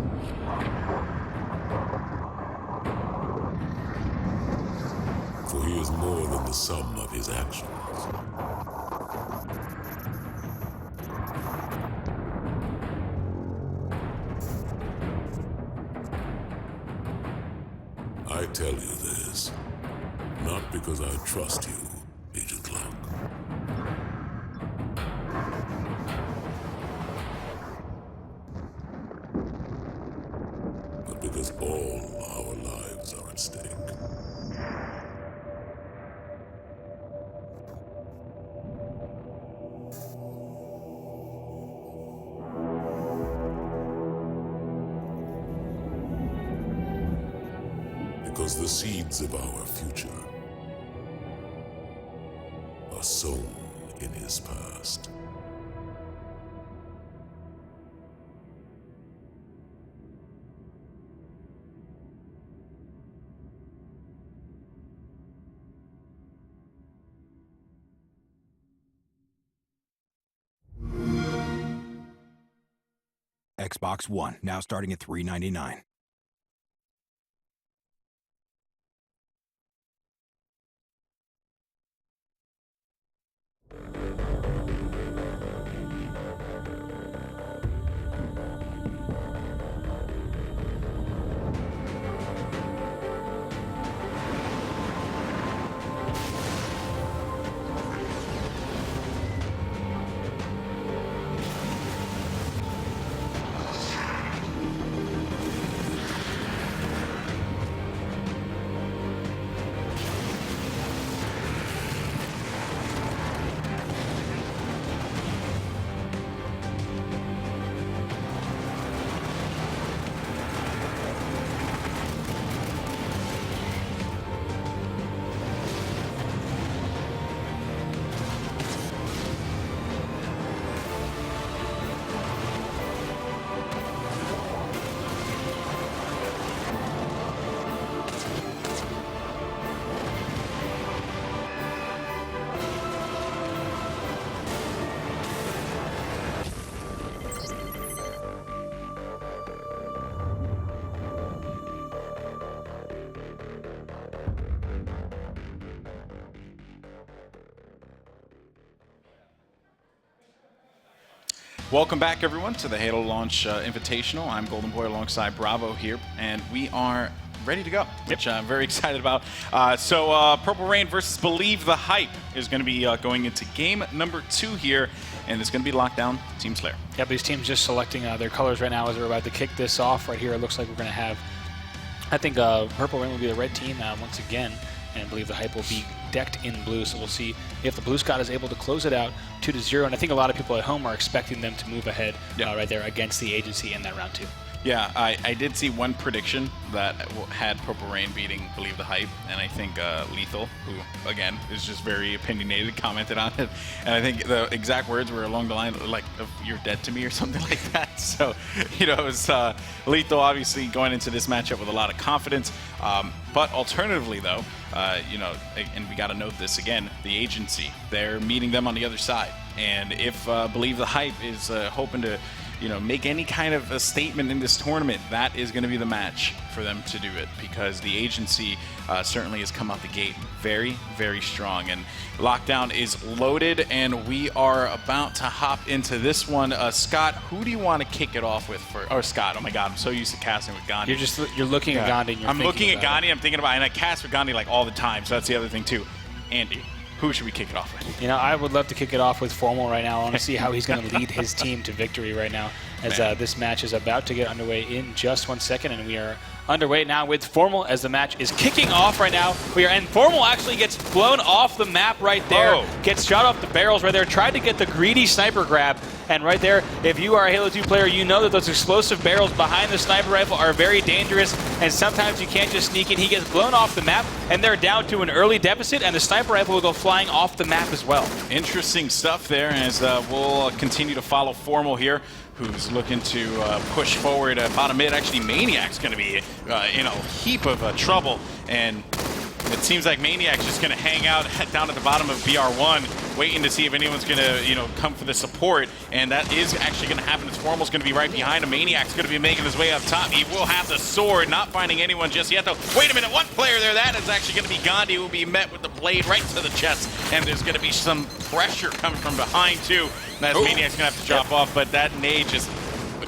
For he is more than the sum of his actions. I tell you this, not because I trust you, Agent Locke. But because all our lives are at stake. Because the seeds of our future are sown in his past. Xbox One, now starting at $399. Welcome back, everyone, to the Halo Launch Invitational. I'm Golden Boy alongside Bravo here, and we are ready to go, which I'm very excited about. So Purple Rain versus Believe the Hype is going to be going into game number 2 here, and it's going to be Lockdown Team Slayer. Yep, these teams just selecting their colors right now as we're about to kick this off. Right here, it looks like we're going to have I think Purple Rain will be the red team once again, and I believe the hype will be decked in blue. So we'll see if the Blue Squad is able to close it out 2-0. And I think a lot of people at home are expecting them to move ahead right there against the Agency in that round 2. Yeah, I did see one prediction that had Purple Rain beating Believe the Hype, and I think Lethal, who, again, is just very opinionated, commented on it. And I think the exact words were along the line, like, you're dead to me or something like that. So, you know, it was Lethal obviously going into this matchup with a lot of confidence. But alternatively, though, you know, and we got to note this again, the Agency, they're meeting them on the other side. And if Believe the Hype is hoping to, you know, make any kind of a statement in this tournament, that is going to be the match for them to do it, because the Agency certainly has come out the gate very, very strong. And Lockdown is loaded, and we are about to hop into this one. Scott, who do you want to kick it off with? Scott, oh my God, I'm so used to casting with Gandhi. You're looking at Gandhi. And I'm looking at Gandhi. I'm thinking about it, and I cast with Gandhi like all the time. So that's the other thing too. Andy, who should we kick it off with? You know, I would love to kick it off with Formal right now. I want to see how he's going to lead his team to victory right now, as this match is about to get underway in just 1 second, and we are underway now with Formal as the match is kicking off right now. And Formal actually gets blown off the map right there. Whoa. Gets shot off the barrels right there. Tried to get the greedy sniper grab. And right there, if you are a Halo 2 player, you know that those explosive barrels behind the sniper rifle are very dangerous, and sometimes you can't just sneak in. He gets blown off the map, and they're down to an early deficit, and the sniper rifle will go flying off the map as well. Interesting stuff there, as we'll continue to follow Formal here, who's looking to push forward bottom mid. Actually, Maniac's going to be in a heap of trouble, and it seems like Maniac's just going to hang out down at the bottom of BR1, waiting to see if anyone's going to, you know, come for the support. And that is actually going to happen. As Formal's going to be right behind him. Maniac's going to be making his way up top. He will have the sword, not finding anyone just yet, though. Wait a minute, one player there. That is actually going to be Gandhi, who will be met with the blade right to the chest. And there's going to be some pressure coming from behind, too. As Maniac's going to have to drop off, but that nade just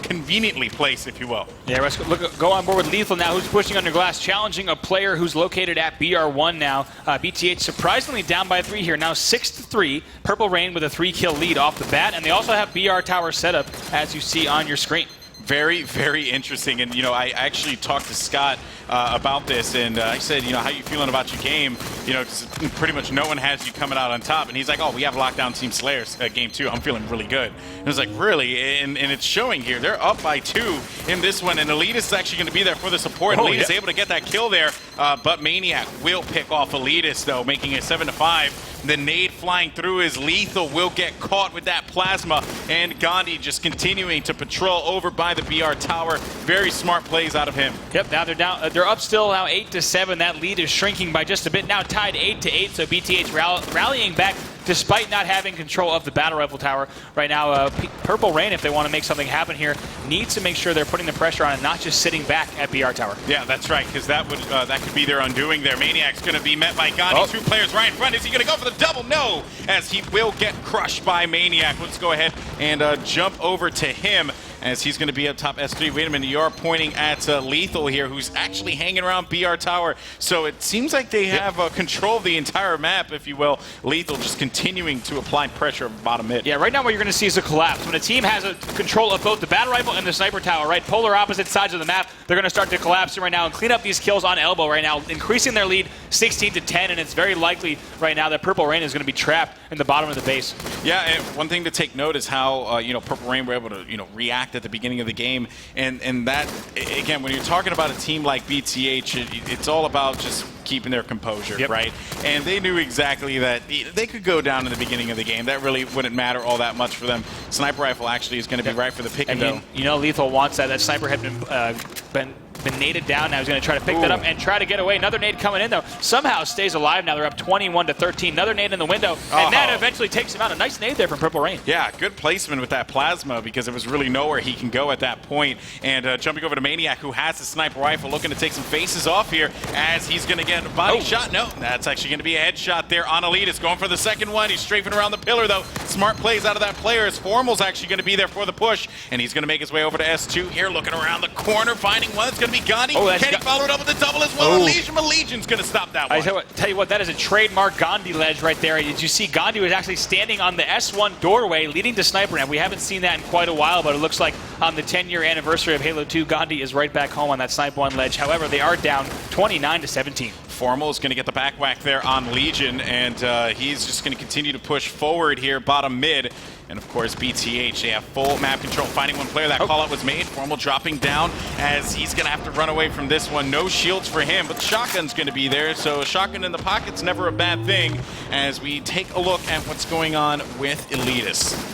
conveniently placed, if you will. Yeah, let's go on board with Lethal now, who's pushing under glass, challenging a player who's located at BR1 now. BTH surprisingly down by 3 here, now 6-3. Purple Rain with a 3-kill lead off the bat, and they also have BR Tower set up, as you see on your screen. Very, very interesting. And, you know, I actually talked to Scott about this, and I said, you know, how you feeling about your game? You know, because pretty much no one has you coming out on top. And he's like, oh, we have Lockdown Team Slayers game 2. I'm feeling really good. And I was like, really? And it's showing here. They're up by 2 in this one, and Elitist is actually going to be there for the support. Elitist is able to get that kill there, but Maniac will pick off Elitist, though, making it 7-5. The nade flying through is Lethal, will get caught with that plasma, and Gandhi just continuing to patrol over by the BR tower. Very smart plays out of him. Yep, now they're down. They're up still now 8-7. That lead is shrinking by just a bit. Now tied 8-8, so BTH rallying back despite not having control of the battle rifle tower. Right now, Purple Rain, if they want to make something happen here, needs to make sure they're putting the pressure on and not just sitting back at BR tower. Yeah, that's right, because that could be their undoing there. Maniac's going to be met by Gandhi. 2 players right in front. Is he going to go for the double? No, as he will get crushed by Maniac. Let's go ahead and jump over to him, as he's going to be up top S3. Wait a minute, you are pointing at Lethal here, who's actually hanging around BR tower. So it seems like they have control of the entire map, if you will. Lethal just continuing to apply pressure on bottom mid. Yeah, right now what you're going to see is a collapse. When a team has a control of both the battle rifle and the sniper tower, right, polar opposite sides of the map, they're going to start to collapse right now and clean up these kills on elbow right now, increasing their lead 16-10, and it's very likely right now that Purple Rain is going to be trapped in the bottom of the base. Yeah, and one thing to take note is how you know, Purple Rain were able to, you know, react at the beginning of the game, and that, again, when you're talking about a team like BTH, it's all about just keeping their composure, right? And they knew exactly that they could go down in the beginning of the game. That really wouldn't matter all that much for them. Sniper rifle actually is going to be right for the pick and go. You know, Lethal wants that. That sniper had been naded down. Now he's going to try to pick that up and try to get away. Another nade coming in, though. Somehow stays alive. Now they're up 21-13. Another nade in the window, and that eventually takes him out. A nice nade there from Purple Rain. Yeah, good placement with that plasma, because there was really nowhere he can go at that point. And jumping over to Maniac, who has the sniper rifle, looking to take some faces off here, as he's going to get a body shot. No, that's actually going to be a headshot there on Elitist. Going for the second one. He's strafing around the pillar, though. Smart plays out of that player, as Formal's actually going to be there for the push, and he's going to make his way over to S2 here, looking around the corner, finding one that's going to be Gandhi. Oh, Can he follow it up with a double as well? Legion, but Legion's going to stop that one. Tell you what, that is a trademark Gandhi ledge right there. Did you see Gandhi was actually standing on the S1 doorway leading to Sniper Ramp? We haven't seen that in quite a while, but it looks like on the 10-year anniversary of Halo 2, Gandhi is right back home on that Snipe 1 ledge. However, they are down 29-17. Formal is going to get the back whack there on Legion, and he's just going to continue to push forward here, bottom mid. And of course, BTH, they have full map control. Finding one player, that call-out was made. Formal dropping down as he's going to have to run away from this one. No shields for him, but the shotgun's going to be there. So a shotgun in the pocket's never a bad thing as we take a look at what's going on with Elitist.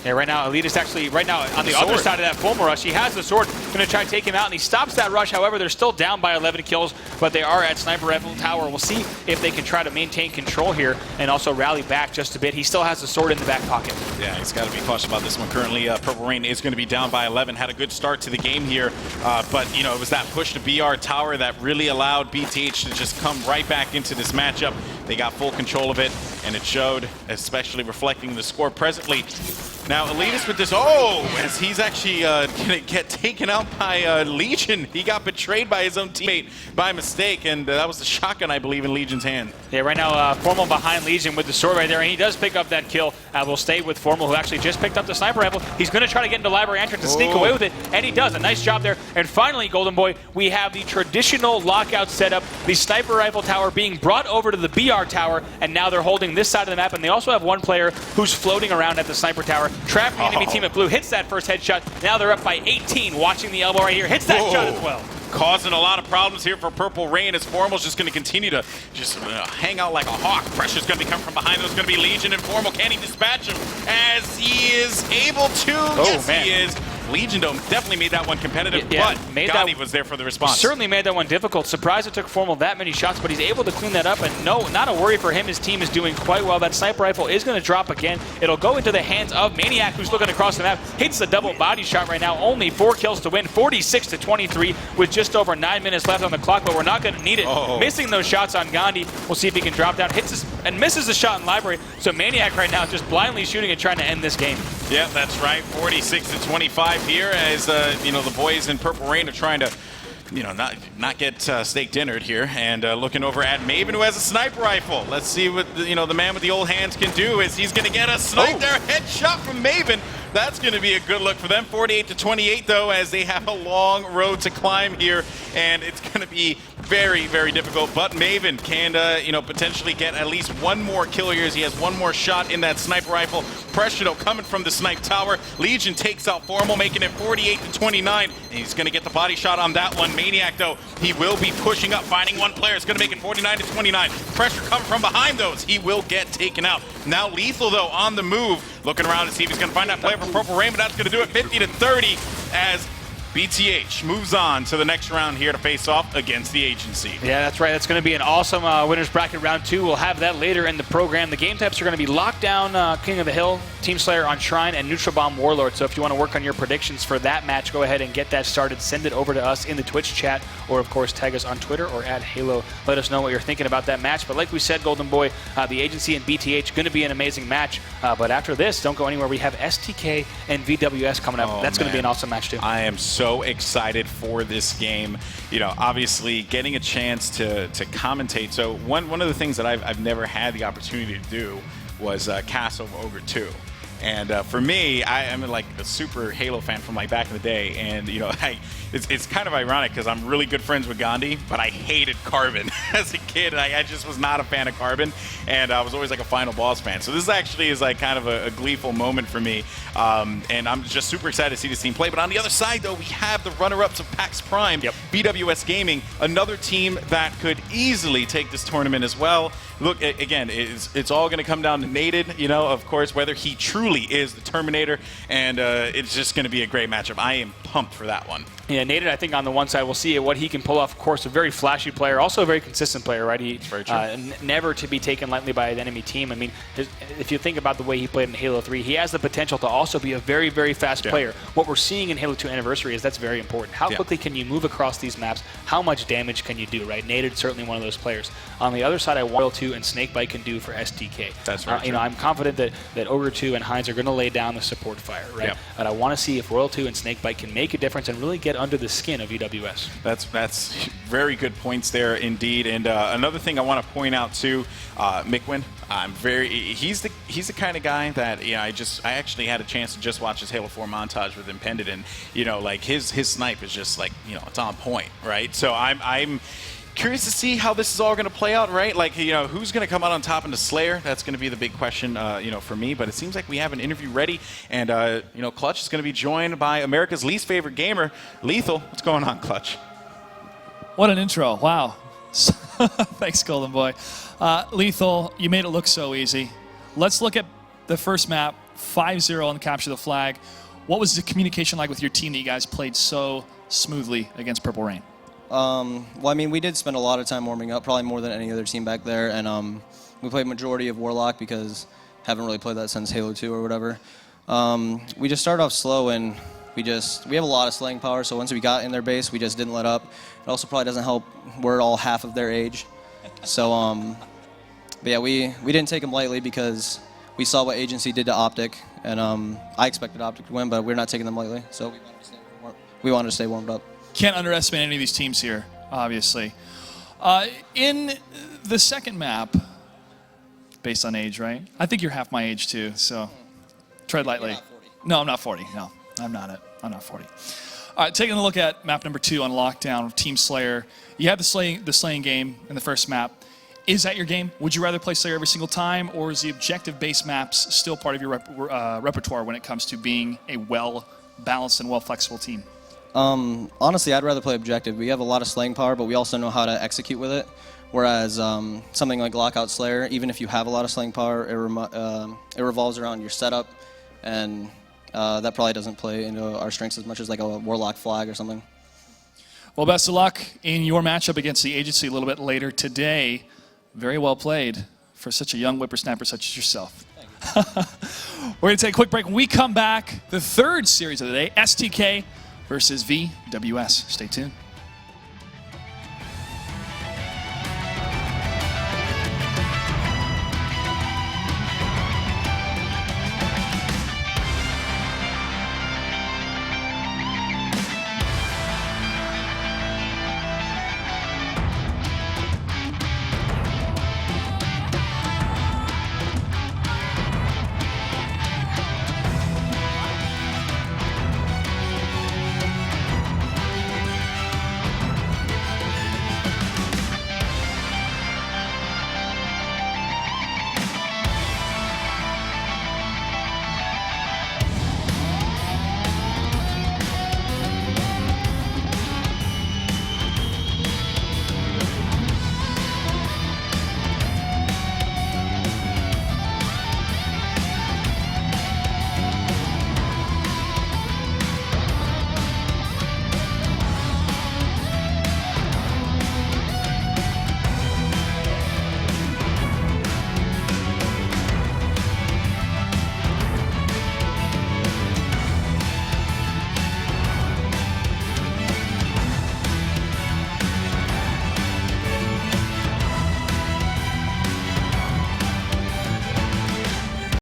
Yeah, right now, Elitist actually, right now, on the other side of that Formal rush, he has the sword, going to try to take him out, and he stops that rush. However, they're still down by 11 kills, but they are at Sniper Rifle Tower. We'll see if they can try to maintain control here and also rally back just a bit. He still has the sword in the back pocket. Yeah, he's got to be cautious about this one. Currently, Purple Rain is going to be down by 11. Had a good start to the game here, but, you know, it was that push to BR Tower that really allowed BTH to just come right back into this matchup. They got full control of it, and it showed, especially reflecting the score presently. Now, Elitist with this, as he's actually going to get taken out by Legion. He got betrayed by his own teammate by mistake, and that was the shotgun, I believe, in Legion's hand. Yeah, right now, Formal behind Legion with the sword right there, and he does pick up that kill. Will stay with Formal, who actually just picked up the sniper rifle. He's going to try to get into library entrance and sneak away with it, and he does. A nice job there. And finally, Golden Boy, we have the traditional lockout setup, the sniper rifle tower being brought over to the BR tower, and now they're holding this side of the map, and they also have one player who's floating around at the sniper tower, trapping the enemy team at blue, hits that first headshot. Now they're up by 18, watching the elbow right here, hits that shot as well. Causing a lot of problems here for Purple Rain as Formal's just going to continue to just hang out like a hawk. Pressure's going to be coming from behind. There's going to be Legion and Formal. Can he dispatch him as he is able to? Yes, he is. Legion definitely made that one competitive, but Gandhi was there for the response. Certainly made that one difficult. Surprised it took Formal that many shots, but he's able to clean that up, and no, not a worry for him. His team is doing quite well. That sniper rifle is going to drop again. It'll go into the hands of Maniac, who's looking across the map. Hits the double body shot right now. Only 4 kills to win, 46-23 with just over 9 minutes left on the clock, but we're not going to need it. Missing those shots on Gandhi. We'll see if he can drop down. Hits and misses the shot in library. So Maniac right now just blindly shooting and trying to end this game. Yeah, that's right. 46-25 here as you know, the boys in Purple Rain are trying to, you know, not get steak dinnered here, and looking over at Maven, who has a sniper rifle. Let's see what the man with the old hands can do. Is he's going to get a snipe there, headshot from Maven. That's going to be a good look for them. 48-28 though, as they have a long road to climb here, and it's going to be very, very difficult. But Maven can, potentially get at least one more kill here as he has one more shot in that sniper rifle. Pressure though coming from the snipe tower. Legion takes out Formal, making it 48-29, and he's going to get the body shot on that one. Maniac though, he will be pushing up, finding one player. It's going to make it 49-29. Pressure coming from behind those. He will get taken out. Now Lethal though on the move, looking around to see if he's going to find that player for Purple Rain, but that's going to do it 50-30 as BTH moves on to the next round here to face off against the agency. Yeah, that's right. That's going to be an awesome winners bracket round 2. We'll have that later in the program. The game types are going to be Lockdown, King of the Hill, Team Slayer on Shrine, and Neutral Bomb Warlord. So if you want to work on your predictions for that match, go ahead and get that started. Send it over to us in the Twitch chat, or of course tag us on Twitter or at Halo. Let us know what you're thinking about that match. But like we said, Golden Boy, the agency and BTH going to be an amazing match. But after this, don't go anywhere. We have STK and VWS coming up. That's going to be an awesome match too. I am so excited for this game. You know, obviously getting a chance to commentate. So one of the things that I've never had the opportunity to do was Castle of Ogre 2. And for me, I am like a super Halo fan from like back in the day, and you know, it's kind of ironic because I'm really good friends with Gandhi, but I hated Carbon as a kid. I just was not a fan of Carbon, and I was always like a Final Boss fan. So this actually is like kind of a gleeful moment for me, and I'm just super excited to see this team play. But on the other side, though, we have the runner-ups of PAX Prime, BWS Gaming, another team that could easily take this tournament as well. Look, again, it's all going to come down to Nated, you know, of course, whether he truly is the Terminator, and it's just going to be a great matchup. I am pumped for that one. Yeah, Nated, I think on the one side, we'll see what he can pull off. Of course, a very flashy player, also a very consistent player, right? He never to be taken lightly by an enemy team. I mean, if you think about the way he played in Halo 3, he has the potential to also be a very, very fast player. What we're seeing in Halo 2 Anniversary is that's very important. How quickly can you move across these maps? How much damage can you do, right? Nated, certainly one of those players. On the other side, I want 2 and Snakebite can do for STK. That's right. You know, I'm confident that Ogre 2 and Heinz are going to lay down the support fire, right? But I want to see if Royal 2 and Snakebite can make make a difference and really get under the skin of EWS. That's very good points there indeed. And another thing I want to point out too, Mickwin, he's the kind of guy that I actually had a chance to just watch his Halo 4 montage with Impended, and like his snipe is just like it's on point, right? So I'm curious to see how this is all going to play out, right? Like, who's going to come out on top in the Slayer? That's going to be the big question, for me. But it seems like we have an interview ready, and Clutch is going to be joined by America's least favorite gamer, Lethal. What's going on, Clutch? What an intro! Wow. Thanks, Golden Boy. Lethal, you made it look so easy. Let's look at the first map, 5-0 on Capture the Flag. What was the communication like with your team that you guys played so smoothly against Purple Rain? Well, I mean, we did spend a lot of time warming up, probably more than any other team back there, and we played majority of Warlock because haven't really played that since Halo 2 or whatever. We just started off slow, and we have a lot of slaying power, so once we got in their base, we just didn't let up. It also probably doesn't help we're all half of their age. So, but yeah, we didn't take them lightly because we saw what Agency did to Optic, and I expected Optic to win, but we're not taking them lightly, so we wanted to stay warmed up. Can't underestimate any of these teams here, obviously. In the second map, based on age, right? I think you're half my age too, so tread lightly. You're not 40. No, I'm not 40. No, I'm not 40. All right, taking a look at map number 2 on Lockdown, Team Slayer. You had the slaying game in the first map. Is that your game? Would you rather play Slayer every single time, or is the objective-based maps still part of your repertoire when it comes to being a well-balanced and well-flexible team? Honestly, I'd rather play objective. We have a lot of slaying power, but we also know how to execute with it. Whereas something like Lockout Slayer, even if you have a lot of slaying power, it revolves around your setup, and that probably doesn't play into our strengths as much as like a Warlock Flag or something. Well, best of luck in your matchup against the Agency a little bit later today. Very well played for such a young whippersnapper such as yourself. We're going to take a quick break. When we come back, the third series of the day, STK versus VWS. Stay tuned.